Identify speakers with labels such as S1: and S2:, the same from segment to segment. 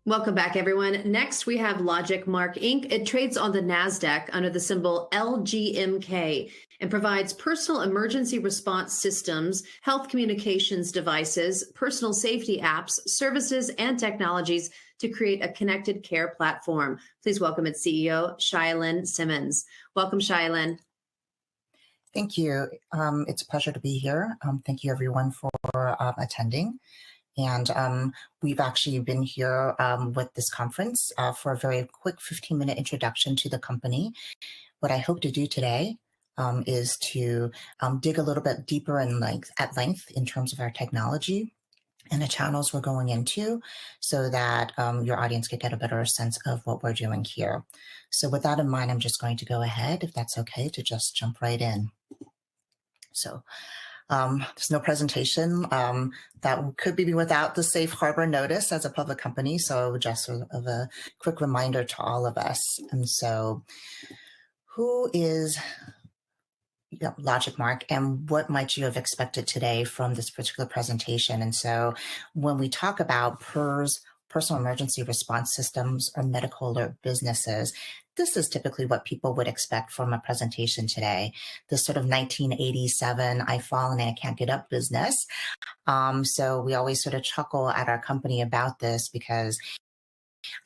S1: Welcome back, everyone. Next, we have LogicMark Inc. It trades on the NASDAQ under the symbol LGMK and provides personal emergency response systems, health communications devices, personal safety apps, services, and technologies to create a connected care platform. Please welcome its CEO, Chia-Lin Simmons. Welcome, Chia-Lin.
S2: Thank you. It's a pleasure to be here. Thank you, everyone, for attending. And we've actually been here with this conference for a very quick 15-minute introduction to the company. What I hope to do today is to dig a little bit deeper at length in terms of our technology and the channels we're going into so that your audience can get a better sense of what we're doing here. So with that in mind, I'm just going to go ahead, if that's okay, to just jump right in. So there's no presentation that could be without the safe harbor notice as a public company. So just sort of a quick reminder to all of us. And so who is LogicMark, and what might you have expected today from this particular presentation? And so when we talk about PERS, personal emergency response systems, or medical alert businesses, this is typically what people would expect from a presentation today. This sort of 1987, I've fallen and I can't get up business. So we always sort of chuckle at our company about this because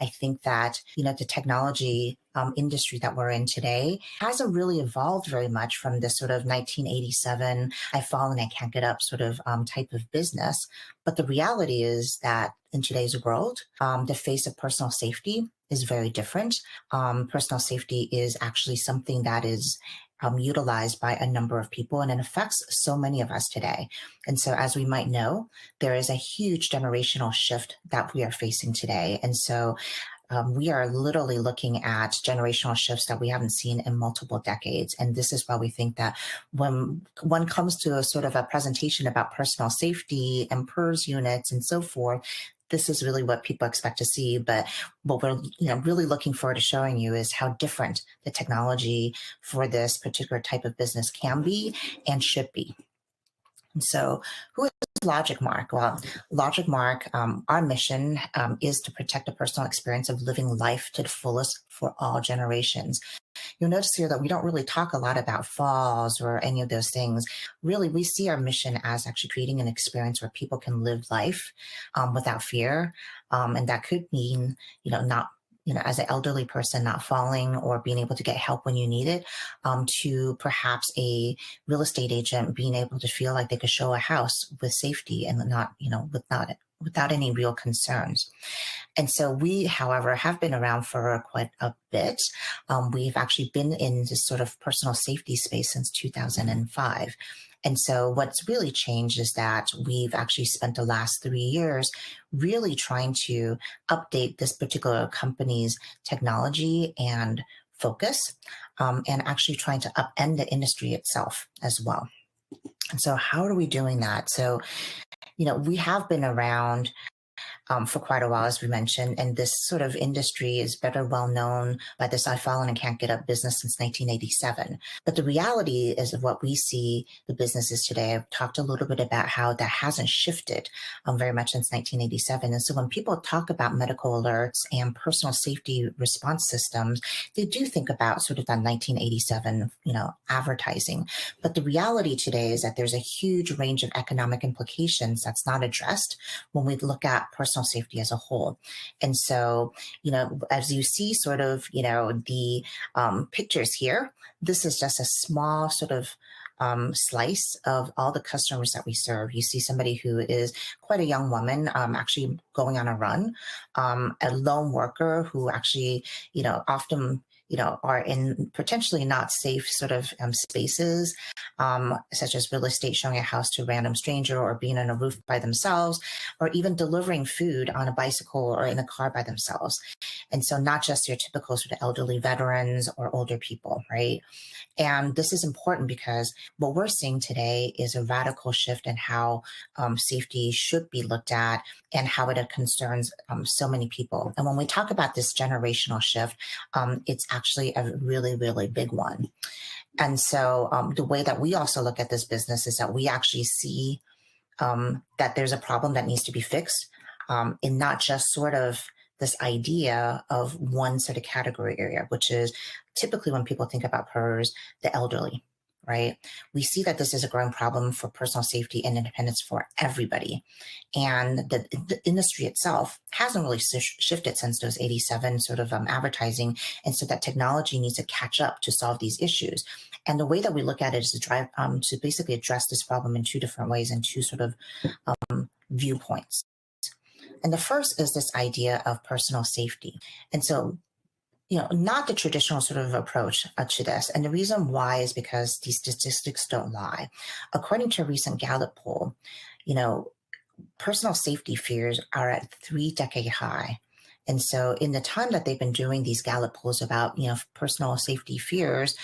S2: I think that, the technology industry that we're in today hasn't really evolved very much from this sort of 1987, I've fallen, I can't get up sort of type of business. But the reality is that in today's world, the face of personal safety is very different. Personal safety is actually something that is utilized by a number of people, and it affects so many of us today. And so, as we might know, there is a huge generational shift that we are facing today. And so we are literally looking at generational shifts that we haven't seen in multiple decades. And this is why we think that when one comes to a sort of a presentation about personal safety and PERS units and so forth, this is really what people expect to see. But what we're really looking forward to showing you is how different the technology for this particular type of business can be and should be. And so who is LogicMark? Well, LogicMark, our mission is to protect the personal experience of living life to the fullest for all generations. You'll notice here that we don't really talk a lot about falls or any of those things. Really, we see our mission as actually creating an experience where people can live life without fear. And that could mean, not as an elderly person, not falling or being able to get help when you need it, to perhaps a real estate agent being able to feel like they could show a house with safety and not, without any real concerns. And so we, however, have been around for quite a bit. We've actually been in this sort of personal safety space since 2005. And so what's really changed is that we've actually spent the last 3 years really trying to update this particular company's technology and focus, and actually trying to upend the industry itself as well. And so how are we doing that? So, we have been around for quite a while, as we mentioned, and this sort of industry is better well known by this I've fallen and can't get up business since 1987. But the reality is of what we see the businesses today. I've talked a little bit about how that hasn't shifted very much since 1987. And so when people talk about medical alerts and personal safety response systems, they do think about sort of that 1987, advertising. But the reality today is that there's a huge range of economic implications that's not addressed when we look at personal safety as a whole. And so, as you see sort of, the pictures here, this is just a small sort of slice of all the customers that we serve. You see somebody who is quite a young woman, actually going on a run, a lone worker who actually, often are in potentially not safe sort of spaces, such as real estate, showing a house to a random stranger, or being on a roof by themselves, or even delivering food on a bicycle or in a car by themselves. And so not just your typical sort of elderly veterans or older people, right? And this is important because what we're seeing today is a radical shift in how safety should be looked at and how it concerns so many people. And when we talk about this generational shift, it's actually a really, really big one. And so the way that we also look at this business is that we actually see that there's a problem that needs to be fixed in not just sort of this idea of one sort of category area, which is typically when people think about PERS, the elderly, right? We see that this is a growing problem for personal safety and independence for everybody. And the industry itself hasn't really shifted since those 87 sort of advertising. And so that technology needs to catch up to solve these issues. And the way that we look at it is to basically address this problem in two different ways and two sort of viewpoints. And the first is this idea of personal safety. And so, not the traditional sort of approach to this. And the reason why is because these statistics don't lie. According to a recent Gallup poll, personal safety fears are at 3-decade high. And so in the time that they've been doing these Gallup polls about, personal safety fears,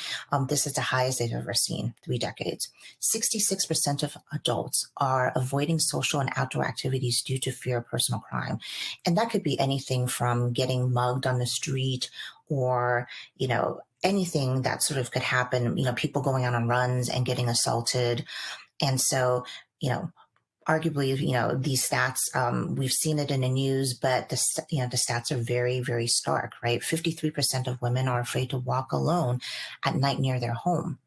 S2: this is the highest they've ever seen, 3 decades. 66% of adults are avoiding social and outdoor activities due to fear of personal crime. And that could be anything from getting mugged on the street or, anything that sort of could happen, people going out on runs and getting assaulted. And so, arguably, these stats, we've seen it in the news, but the stats are very, very stark, right? 53% of women are afraid to walk alone at night near their home.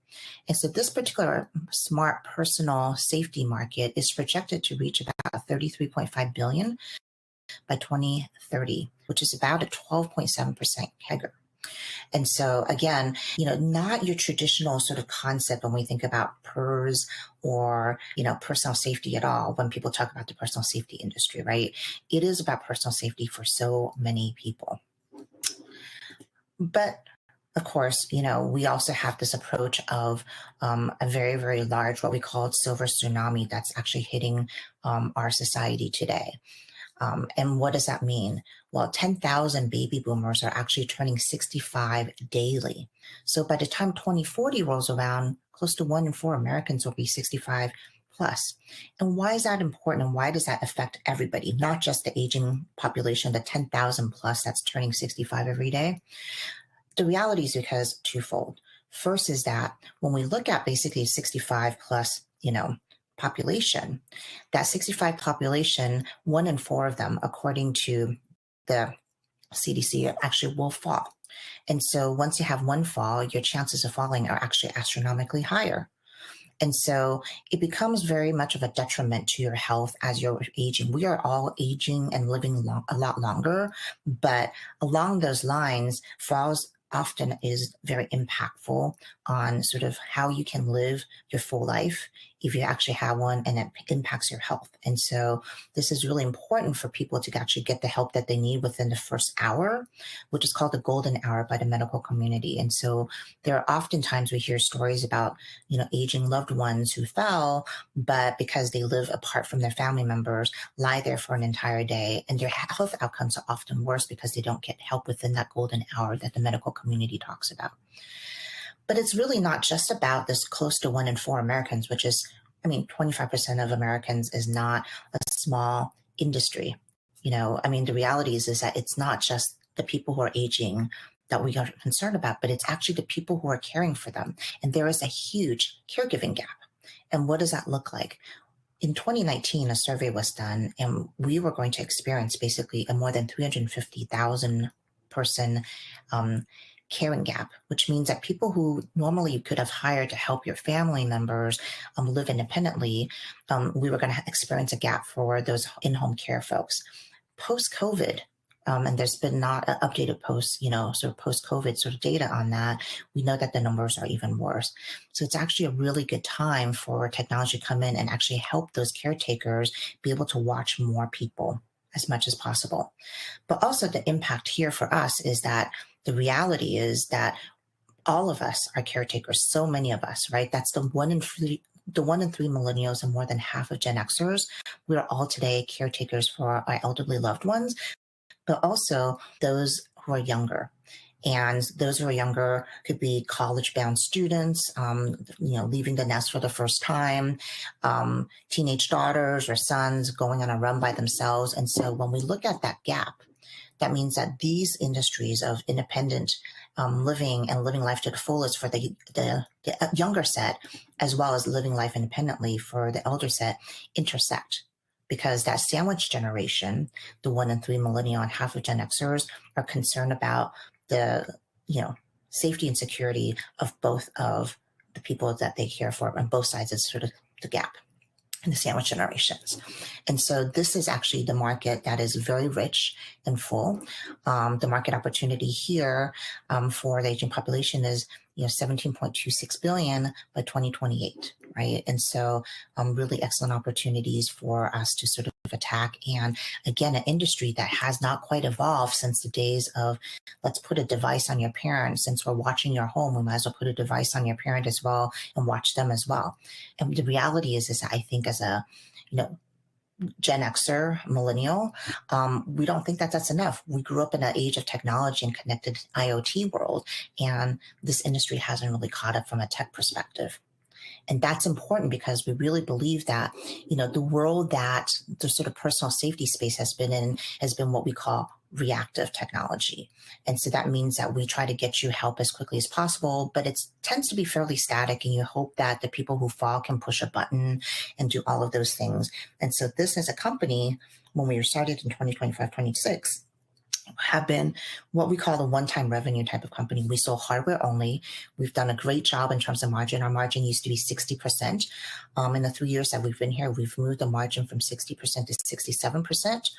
S2: And so this particular smart personal safety market is projected to reach about 33.5 billion by 2030, which is about a 12.7% CAGR. And so again, not your traditional sort of concept when we think about PERS or, personal safety at all, when people talk about the personal safety industry, right? It is about personal safety for so many people. But of course, we also have this approach of a very, very large, what we call silver tsunami that's actually hitting our society today. And what does that mean? Well, 10,000 baby boomers are actually turning 65 daily. So by the time 2040 rolls around, close to 1 in 4 Americans will be 65 plus. And why is that important? And why does that affect everybody, not just the aging population, the 10,000 plus that's turning 65 every day? The reality is because twofold. First is that when we look at basically 65 plus, population, that 65 population, 1 in 4 of them, according to the CDC, actually will fall. And so once you have one fall, your chances of falling are actually astronomically higher. And so it becomes very much of a detriment to your health as you're aging. We are all aging and living a lot longer, but along those lines, falls often is very impactful on sort of how you can live your full life if you actually have one, and it impacts your health. And so this is really important for people to actually get the help that they need within the first hour, which is called the golden hour by the medical community. And so there are oftentimes we hear stories about, aging loved ones who fell, but because they live apart from their family members, lie there for an entire day, and their health outcomes are often worse because they don't get help within that golden hour that the medical community talks about. But it's really not just about this close to 1 in 4 Americans, which is, 25% of Americans is not a small industry. The reality is that it's not just the people who are aging that we are concerned about, but it's actually the people who are caring for them. And there is a huge caregiving gap. And what does that look like? In 2019, a survey was done, and we were going to experience basically a more than 350,000 person caring gap, which means that people who normally you could have hired to help your family members live independently, we were going to experience a gap for those in-home care folks. Post-COVID, and there's been not an updated post-COVID sort of data on that, we know that the numbers are even worse. So it's actually a really good time for technology to come in and actually help those caretakers be able to watch more people as much as possible. But also the impact here for us is that the reality is that all of us are caretakers, so many of us, right? That's the 1 in 3 millennials and more than half of Gen Xers. We are all today caretakers for our elderly loved ones, but also those who are younger. And those who are younger could be college-bound students, leaving the nest for the first time, teenage daughters or sons going on a run by themselves. And so when we look at that gap, that means that these industries of independent living and living life to the fullest for the younger set, as well as living life independently for the elder set, intersect. because that sandwich generation, the 1 in 3 millennial and half of Gen Xers, are concerned about the, safety and security of both of the people that they care for on both sides of sort of the gap in the sandwich generations. And so this is actually the market that is very rich and full. The market opportunity here for the aging population is 17.26 billion by 2028, right? And so really excellent opportunities for us to sort of attack. And again, an industry that has not quite evolved since the days of let's put a device on your parent. Since we're watching your home, we might as well put a device on your parent as well and watch them as well. And the reality is I think as a, Gen Xer, millennial, we don't think that that's enough. We grew up in an age of technology and connected IoT world, and this industry hasn't really caught up from a tech perspective. And that's important because we really believe that, the world that the sort of personal safety space has been in has been what we call reactive technology. And so that means that we try to get you help as quickly as possible, but it tends to be fairly static, and you hope that the people who fall can push a button and do all of those things. And so this as a company, when we were started in 2025, 26, have been what we call the one-time revenue type of company. We sold hardware only. We've done a great job in terms of margin. Our margin used to be 60%. In the 3 years that we've been here, we've moved the margin from 60% to 67%.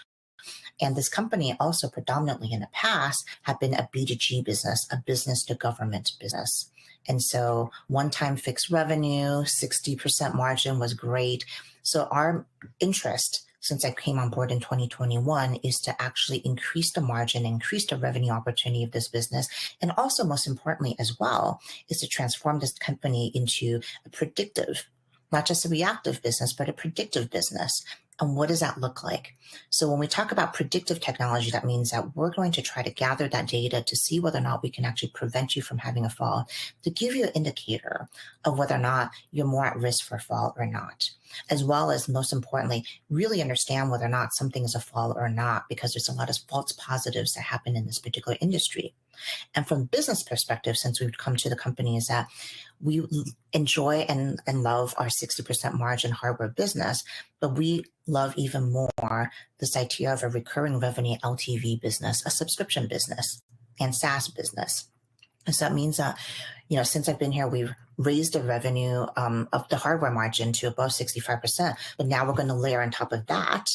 S2: And this company also predominantly in the past had been a B2G business, a business to government business. And so one-time fixed revenue, 60% margin was great. So our interest since I came on board in 2021 is to actually increase the margin, increase the revenue opportunity of this business. And also most importantly as well is to transform this company into a predictive, not just a reactive business, but a predictive business. And what does that look like? So when we talk about predictive technology, that means that we're going to try to gather that data to see whether or not we can actually prevent you from having a fall, to give you an indicator of whether or not you're more at risk for a fall or not, as well as, most importantly, really understand whether or not something is a fall or not, because there's a lot of false positives that happen in this particular industry. And from business perspective, since we've come to the company, is that we enjoy and love our 60% margin hardware business, but we love even more this idea of a recurring revenue LTV business, a subscription business, and SaaS business. And so that means that, since I've been here, we've raised the revenue of the hardware margin to above 65%. But now we're going to layer on top of that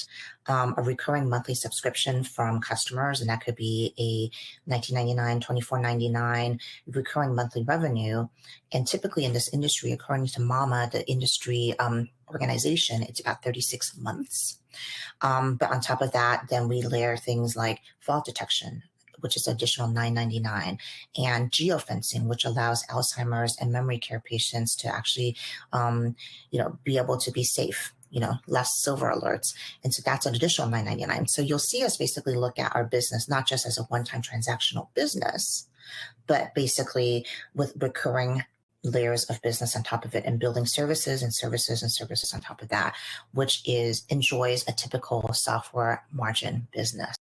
S2: a recurring monthly subscription from customers. And that could be a $19.99, $24.99 recurring monthly revenue. And typically in this industry, according to MAMA, the industry organization, it's about 36 months. But on top of that, then we layer things like fall detection, which is additional $9.99, and geofencing, which allows Alzheimer's and memory care patients to actually, be able to be safe, less silver alerts. And so that's an additional $9.99. So you'll see us basically look at our business, not just as a one-time transactional business, but basically with recurring layers of business on top of it, and building services and services and services on top of that, which enjoys a typical software margin business.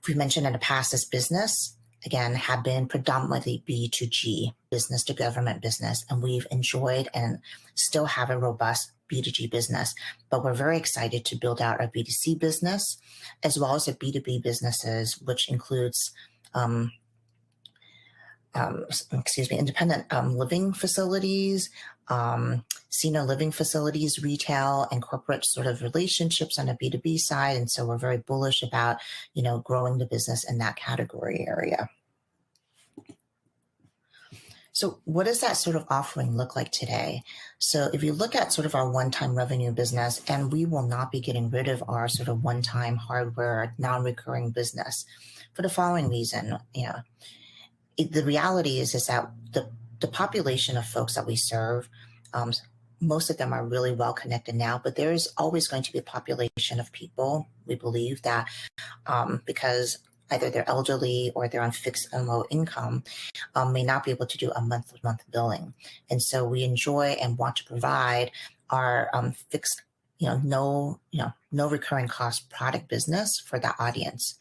S2: We mentioned in the past, this business, again, have been predominantly B2G, business to government business, and we've enjoyed and still have a robust B2G business. But we're very excited to build out our B2C business, as well as the B2B businesses, which includes independent living facilities, senior living facilities, retail, and corporate sort of relationships on the B2B side. And so we're very bullish about, growing the business in that category area. So what does that sort of offering look like today? So if you look at sort of our one-time revenue business, and we will not be getting rid of our sort of one-time hardware, non-recurring business for the following reason, the reality is that the population of folks that we serve, most of them are really well connected now, but there is always going to be a population of people, we believe, that because either they're elderly or they're on fixed and low income, may not be able to do a month-to-month billing. And so we enjoy and want to provide our fixed, no recurring cost product business for that audience.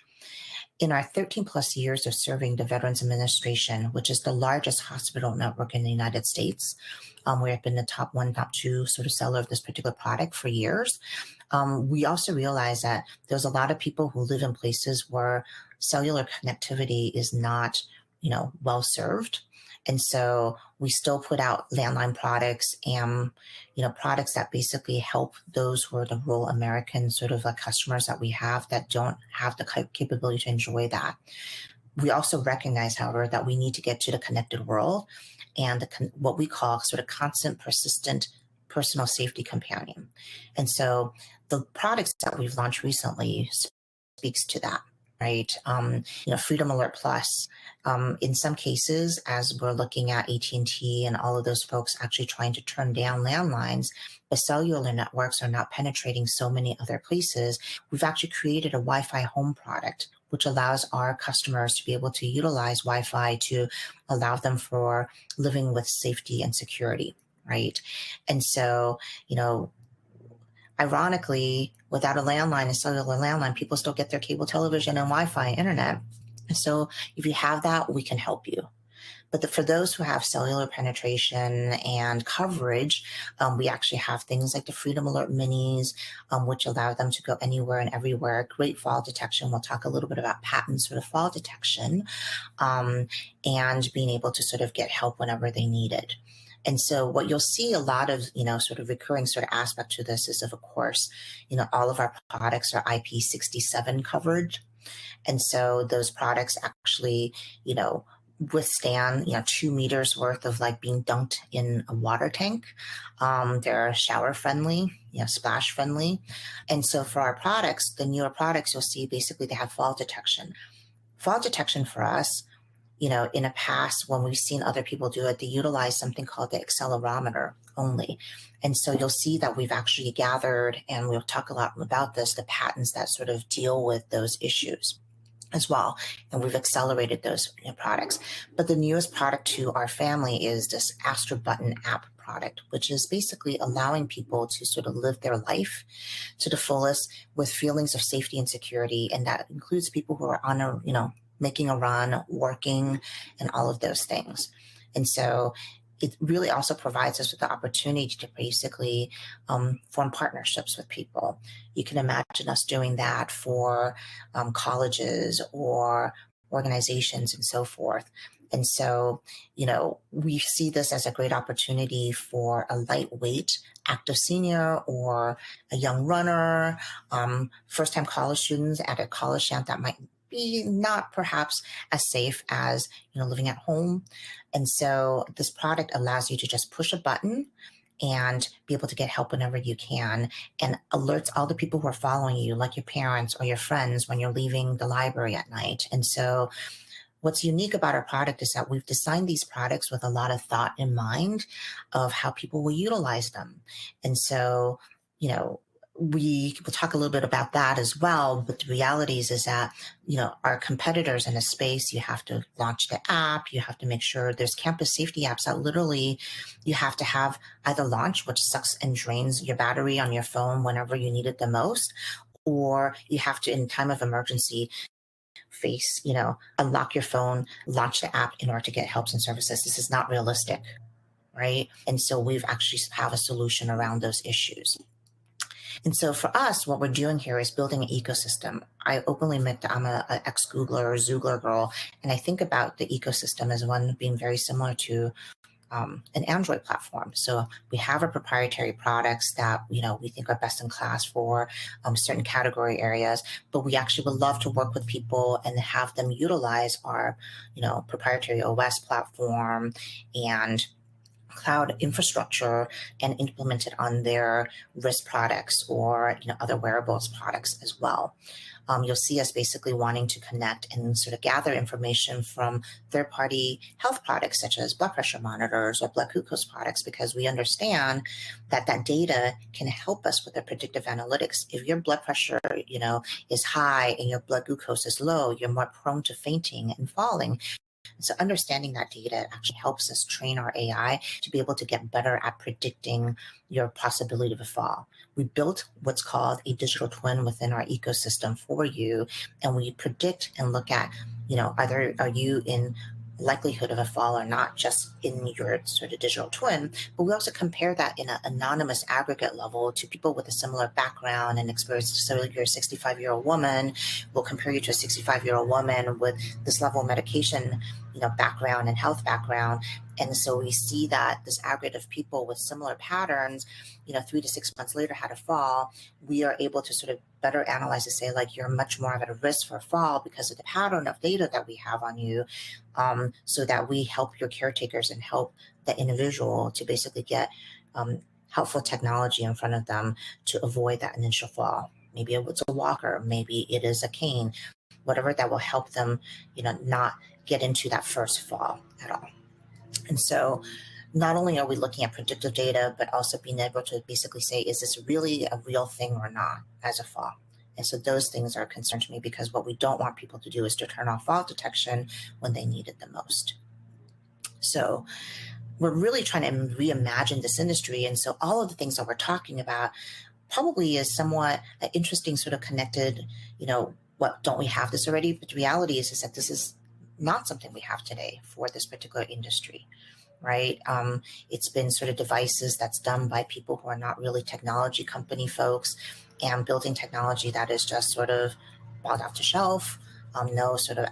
S2: In our 13 plus years of serving the Veterans Administration, which is the largest hospital network in the United States, we have been the top one, top two sort of seller of this particular product for years. We also realized that there's a lot of people who live in places where cellular connectivity is not, well served. And so we still put out landline products and, products that basically help those who are the rural American sort of customers that we have that don't have the capability to enjoy that. We also recognize, however, that we need to get to the connected world and what we call sort of constant, persistent personal safety companion. And so the products that we've launched recently speaks to that. Right. Freedom Alert Plus, in some cases, as we're looking at AT&T and all of those folks actually trying to turn down landlines, the cellular networks are not penetrating so many other places. We've actually created a Wi-Fi home product, which allows our customers to be able to utilize Wi-Fi to allow them for living with safety and security. Right. And so, ironically, without a landline, a cellular landline, people still get their cable television and Wi-Fi internet. And so if you have that, we can help you. But for those who have cellular penetration and coverage, we actually have things like the Freedom Alert Minis, which allow them to go anywhere and everywhere. Great fall detection. We'll talk a little bit about patents for the fall detection, and being able to sort of get help whenever they need it. And so what you'll see a lot of, sort of recurring sort of aspect to this is, of course, all of our products are IP67 covered. And so those products actually, withstand, 2 meters worth of being dunked in a water tank. They're shower friendly, splash friendly. And so for our products, the newer products, you'll see basically they have fall detection. Fall detection for us, in the past, when we've seen other people do it, they utilize something called the accelerometer only. And so you'll see that we've actually gathered, and we'll talk a lot about this, the patents that sort of deal with those issues as well. And we've accelerated those products. But the newest product to our family is this Astro Button app product, which is basically allowing people to sort of live their life to the fullest with feelings of safety and security. And that includes people who are on a, making a run, working, and all of those things. And so it really also provides us with the opportunity to basically form partnerships with people. You can imagine us doing that for colleges or organizations and so forth. And so, we see this as a great opportunity for a lightweight active senior or a young runner, first-time college students at a college camp that might be not perhaps as safe as living at home. And so this product allows you to just push a button and be able to get help whenever you can, and alerts all the people who are following you, like your parents or your friends, when you're leaving the library at night. And so what's unique about our product is that we've designed these products with a lot of thought in mind of how people will utilize them. And so, we will talk a little bit about that as well. But the reality is that, our competitors in a space, you have to launch the app, you have to make sure there's campus safety apps that literally you have to have either launch, which sucks and drains your battery on your phone whenever you need it the most, or you have to, in time of emergency, unlock your phone, launch the app in order to get helps and services. This is not realistic, right? And so we've actually have a solution around those issues. And so for us, what we're doing here is building an ecosystem. I openly admit that I'm an ex-Googler or Zoogler girl, and I think about the ecosystem as one being very similar to an Android platform. So we have our proprietary products that, we think are best in class for certain category areas, but we actually would love to work with people and have them utilize our, proprietary OS platform and cloud infrastructure and implement it on their wrist products or other wearables products as well. You'll see us basically wanting to connect and sort of gather information from third-party health products such as blood pressure monitors or blood glucose products, because we understand that that data can help us with the predictive analytics. If your blood pressure, is high and your blood glucose is low, you're more prone to fainting and falling. So understanding that data actually helps us train our AI to be able to get better at predicting your possibility of a fall. We built what's called a digital twin within our ecosystem for you, and we predict and look at, are you in likelihood of a fall or not, just in your sort of digital twin, but we also compare that in an anonymous aggregate level to people with a similar background and experience. So you're a 65-year-old woman, we'll compare you to a 65-year-old woman with this level of medication, background and health background. And so we see that this aggregate of people with similar patterns, 3 to 6 months later had a fall. We are able to sort of better analyze to say, like, you're much more at a risk for a fall because of the pattern of data that we have on you, so that we help your caretakers and help the individual to basically get helpful technology in front of them to avoid that initial fall. Maybe it's a walker, maybe it is a cane, whatever that will help them, not get into that first fall at all. And so not only are we looking at predictive data, but also being able to basically say, is this really a real thing or not as a fall? And so those things are a concern to me, because what we don't want people to do is to turn off fall detection when they need it the most. So we're really trying to reimagine this industry. And so all of the things that we're talking about probably is somewhat interesting, sort of connected, what don't we have this already? But the reality is that this is not something we have today for this particular industry, right? It's been sort of devices that's done by people who are not really technology company folks, and building technology that is just sort of bought off the shelf, no sort of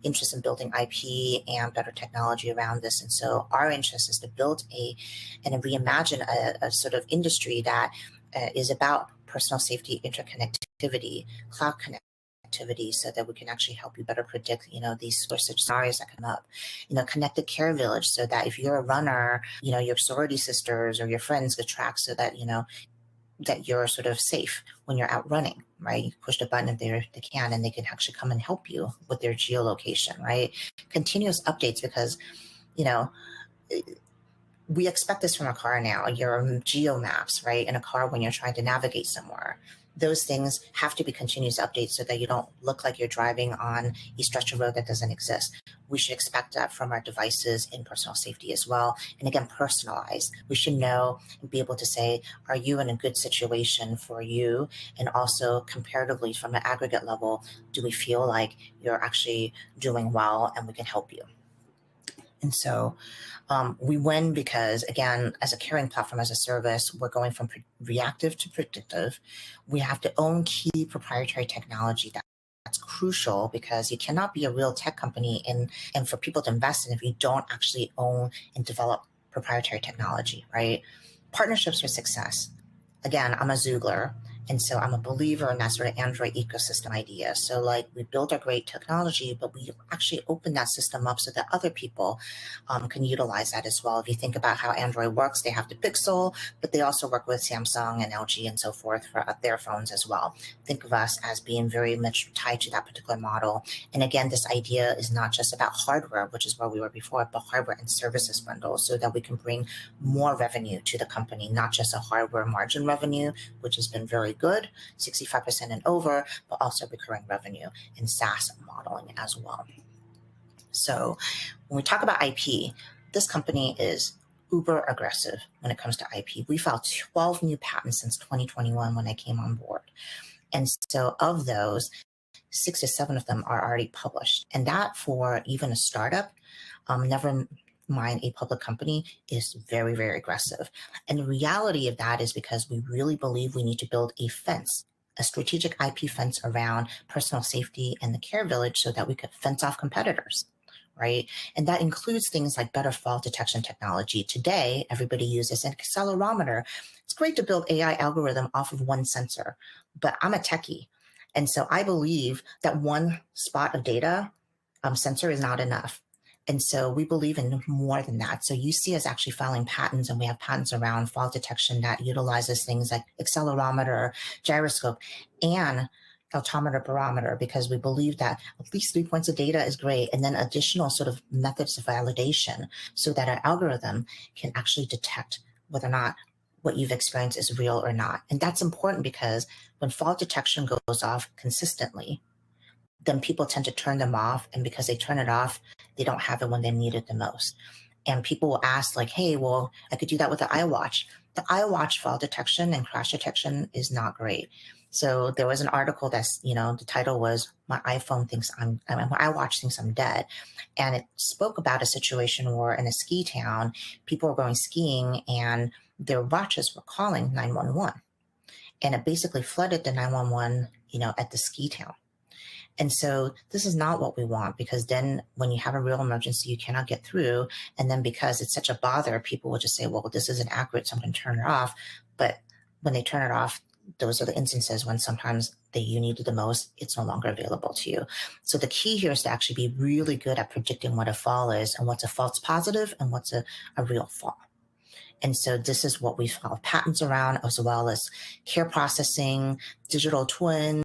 S2: interest in building IP and better technology around this. And so our interest is to build and reimagine a sort of industry that is about personal safety, interconnectivity, cloud connectivity, so that we can actually help you better predict, these sorts of scenarios that come up. Connected care village, so that if you're a runner, your sorority sisters or your friends could track, so that, that you're sort of safe when you're out running, right? You push the button if they can, and they can actually come and help you with their geolocation, right? Continuous updates, because, we expect this from a car now. Your geo maps, right, in a car when you're trying to navigate somewhere. Those things have to be continuous updates so that you don't look like you're driving on a stretch of road that doesn't exist. We should expect that from our devices in personal safety as well. And again, personalized. We should know and be able to say, are you in a good situation for you? And also comparatively from an aggregate level, do we feel like you're actually doing well and we can help you? And so we win because, again, as a caring platform, as a service, we're going from reactive to predictive. We have to own key proprietary technology that's crucial, because you cannot be a real tech company and for people to invest in if you don't actually own and develop proprietary technology, right? Partnerships for success. Again, I'm a Zoogler. And so I'm a believer in that sort of Android ecosystem idea. So like, we build our great technology, but we actually open that system up so that other people can utilize that as well. If you think about how Android works, they have the Pixel, but they also work with Samsung and LG and so forth for their phones as well. Think of us as being very much tied to that particular model. And again, this idea is not just about hardware, which is where we were before, but hardware and services bundles, so that we can bring more revenue to the company, not just a hardware margin revenue, which has been very good, 65% and over, but also recurring revenue and SaaS modeling as well. So when we talk about IP, this company is uber aggressive when it comes to IP. We filed 12 new patents since 2021 when I came on board. And so of those, 6 to 7 of them are already published. And that, for even a startup, never mind a public company, is very, very aggressive. And the reality of that is because we really believe we need to build a fence, a strategic IP fence around personal safety and the care village, so that we could fence off competitors, right? And that includes things like better fall detection technology. Today, everybody uses an accelerometer. It's great to build AI algorithm off of one sensor, but I'm a techie. And so I believe that one spot of data sensor is not enough. And so we believe in more than that. So you see us actually filing patents, and we have patents around fall detection that utilizes things like accelerometer, gyroscope, and altimeter barometer, because we believe that at least 3 points of data is great, and then additional sort of methods of validation, so that our algorithm can actually detect whether or not what you've experienced is real or not. And that's important, because when fall detection goes off consistently, then people tend to turn them off. And because they turn it off, they don't have it when they need it the most. And people will ask like, hey, well, I could do that with the iWatch. The iWatch fall detection and crash detection is not great. So there was an article that's, the title was my iPhone thinks my iWatch thinks I'm dead. And it spoke about a situation where in a ski town, people were going skiing and their watches were calling 911. And it basically flooded the 911, at the ski town. And so this is not what we want, because then when you have a real emergency, you cannot get through. And then because it's such a bother, people will just say, well, this isn't accurate, so I'm going to turn it off. But when they turn it off, those are the instances when sometimes you need it the most, it's no longer available to you. So the key here is to actually be really good at predicting what a fall is and what's a false positive and what's a real fall. And so this is what we filed patents around, as well as care processing, digital twins,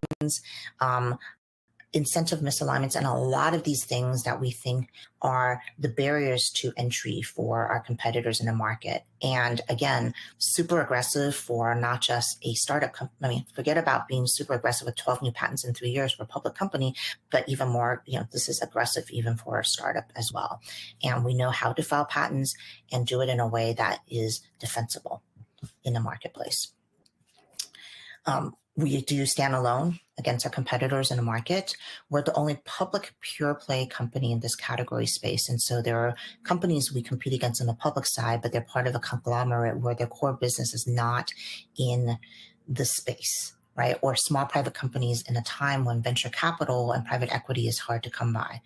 S2: incentive misalignments, and a lot of these things that we think are the barriers to entry for our competitors in the market. And again, super aggressive for not just a startup company. Forget about being super aggressive with 12 new patents in 3 years for a public company, but even more, this is aggressive even for a startup as well. And we know how to file patents and do it in a way that is defensible in the marketplace. We do stand alone against our competitors in the market. We're the only public pure play company in this category space. And so there are companies we compete against on the public side, but they're part of a conglomerate where their core business is not in the space, right? Or small private companies in a time when venture capital and private equity is hard to come by.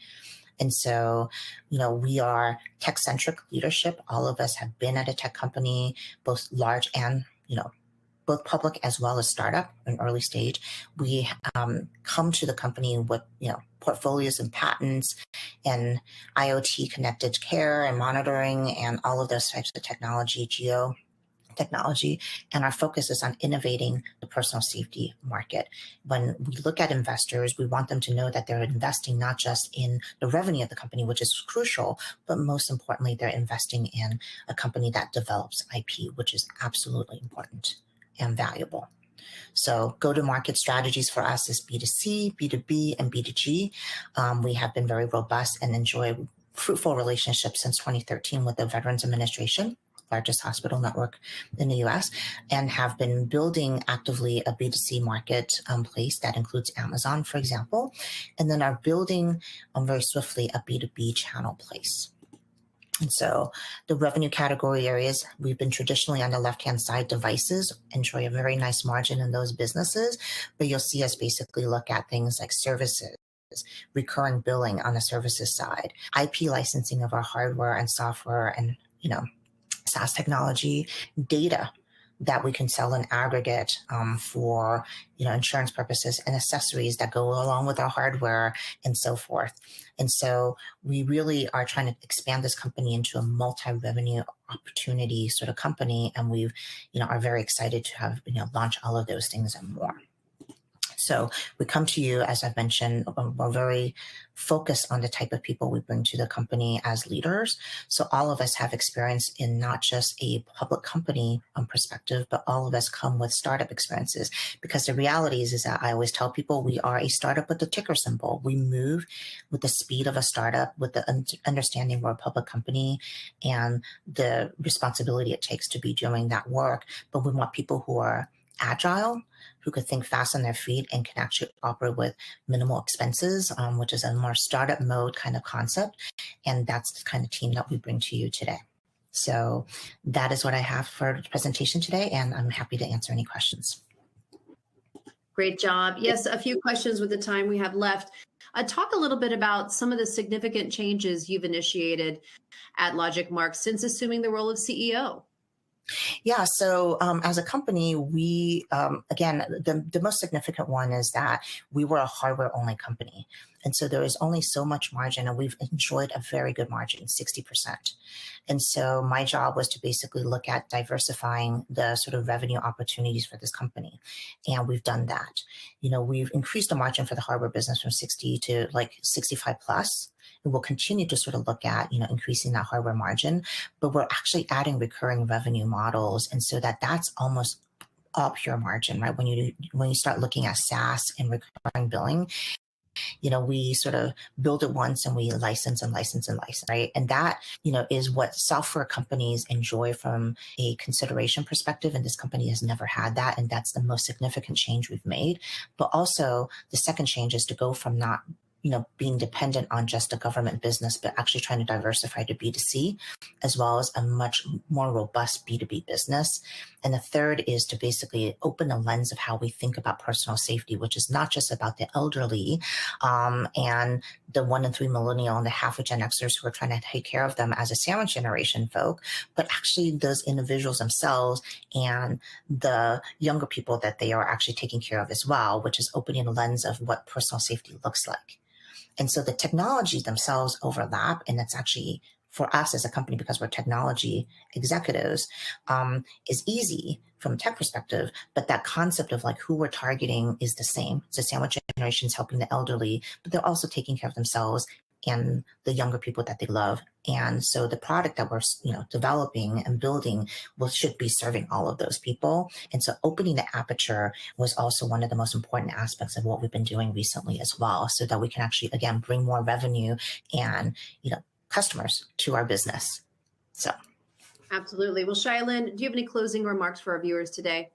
S2: And so, we are tech-centric leadership. All of us have been at a tech company, both large and, both public as well as startup and early stage. We come to the company with, portfolios and patents and IoT connected care and monitoring and all of those types of technology, geo technology. And our focus is on innovating the personal safety market. When we look at investors, we want them to know that they're investing not just in the revenue of the company, which is crucial, but most importantly, they're investing in a company that develops IP, which is absolutely important and valuable. So go-to-market strategies for us is B2C, B2B, and B2G. We have been very robust and enjoy fruitful relationships since 2013 with the Veterans Administration, largest hospital network in the US, and have been building actively a B2C marketplace that includes Amazon, for example, and then are building very swiftly a B2B channel place. And so the revenue category areas, we've been traditionally on the left-hand side, devices, enjoy a very nice margin in those businesses, but you'll see us basically look at things like services, recurring billing on the services side, IP licensing of our hardware and software and, SaaS technology, data that we can sell in aggregate for insurance purposes, and accessories that go along with our hardware and so forth. And so we really are trying to expand this company into a multi-revenue opportunity sort of company, and we've are very excited to have launch all of those things and more. So we come to you, as I've mentioned, we're very focused on the type of people we bring to the company as leaders. So all of us have experience in not just a public company perspective, but all of us come with startup experiences. Because the reality is that I always tell people we are a startup with the ticker symbol. We move with the speed of a startup, with the understanding we're a public company and the responsibility it takes to be doing that work. But we want people who are agile, who could think fast on their feet and can actually operate with minimal expenses, which is a more startup mode kind of concept. And that's the kind of team that we bring to you today. So that is what I have for the presentation today, and I'm happy to answer any questions.
S1: Great job. Yes, a few questions with the time we have left. Talk a little bit about some of the significant changes you've initiated at LogicMark since assuming the role of CEO.
S2: Yeah, so as a company, we, again, the most significant one is that we were a hardware-only company. And so there is only so much margin, and we've enjoyed a very good margin, 60%. And so my job was to basically look at diversifying the sort of revenue opportunities for this company. And we've done that. We've increased the margin for the hardware business from 60 to like 65 plus. And we'll continue to sort of look at, increasing that hardware margin, but we're actually adding recurring revenue models. And so that's almost all pure margin, right? When you start looking at SaaS and recurring billing, We sort of build it once and we license and license and license, right? And that, is what software companies enjoy from a consideration perspective. And this company has never had that. And that's the most significant change we've made. But also the second change is to go from not being dependent on just a government business, but actually trying to diversify to B2C, as well as a much more robust B2B business. And the third is to basically open the lens of how we think about personal safety, which is not just about the elderly and the 1 in 3 millennial and the half of Gen Xers who are trying to take care of them as a sandwich generation folk, but actually those individuals themselves and the younger people that they are actually taking care of as well, which is opening the lens of what personal safety looks like. And so the technologies themselves overlap, and that's actually for us as a company, because we're technology executives, is easy from a tech perspective, but that concept of like who we're targeting is the same. So sandwich generation is helping the elderly, but they're also taking care of themselves and the younger people that they love. And so the product that we're developing and building should be serving all of those people. And so opening the aperture was also one of the most important aspects of what we've been doing recently as well, so that we can actually, again, bring more revenue and customers to our business. So
S1: Absolutely. Well, Chia-Lin, do you have any closing remarks for our viewers today?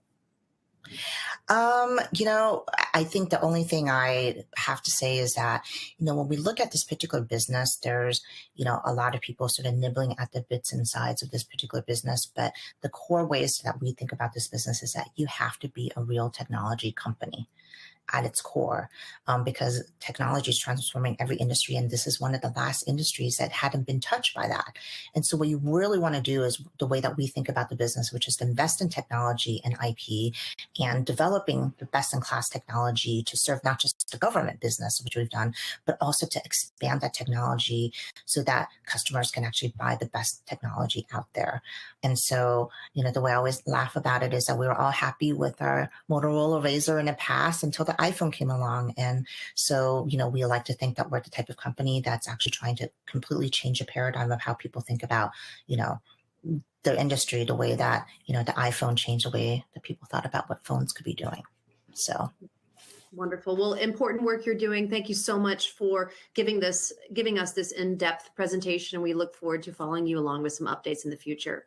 S2: I think the only thing I have to say is that, when we look at this particular business, there's, a lot of people sort of nibbling at the bits and sides of this particular business. But the core ways that we think about this business is that you have to be a real technology company at its core, because technology is transforming every industry. And this is one of the last industries that hadn't been touched by that. And so what you really want to do is the way that we think about the business, which is to invest in technology and IP and developing the best in class technology to serve not just the government business, which we've done, but also to expand that technology so that customers can actually buy the best technology out there. And so, the way I always laugh about it is that we were all happy with our Motorola Razr in the past until the iPhone came along. And so, we like to think that we're the type of company that's actually trying to completely change the paradigm of how people think about, the industry, the way that, the iPhone changed the way that people thought about what phones could be doing. So.
S1: Wonderful. Well, important work you're doing. Thank you so much for giving us this in-depth presentation. We look forward to following you along with some updates in the future.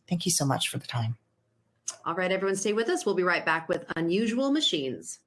S2: Thank you so much for the time.
S1: All right, everyone, stay with us. We'll be right back with Unusual Machines.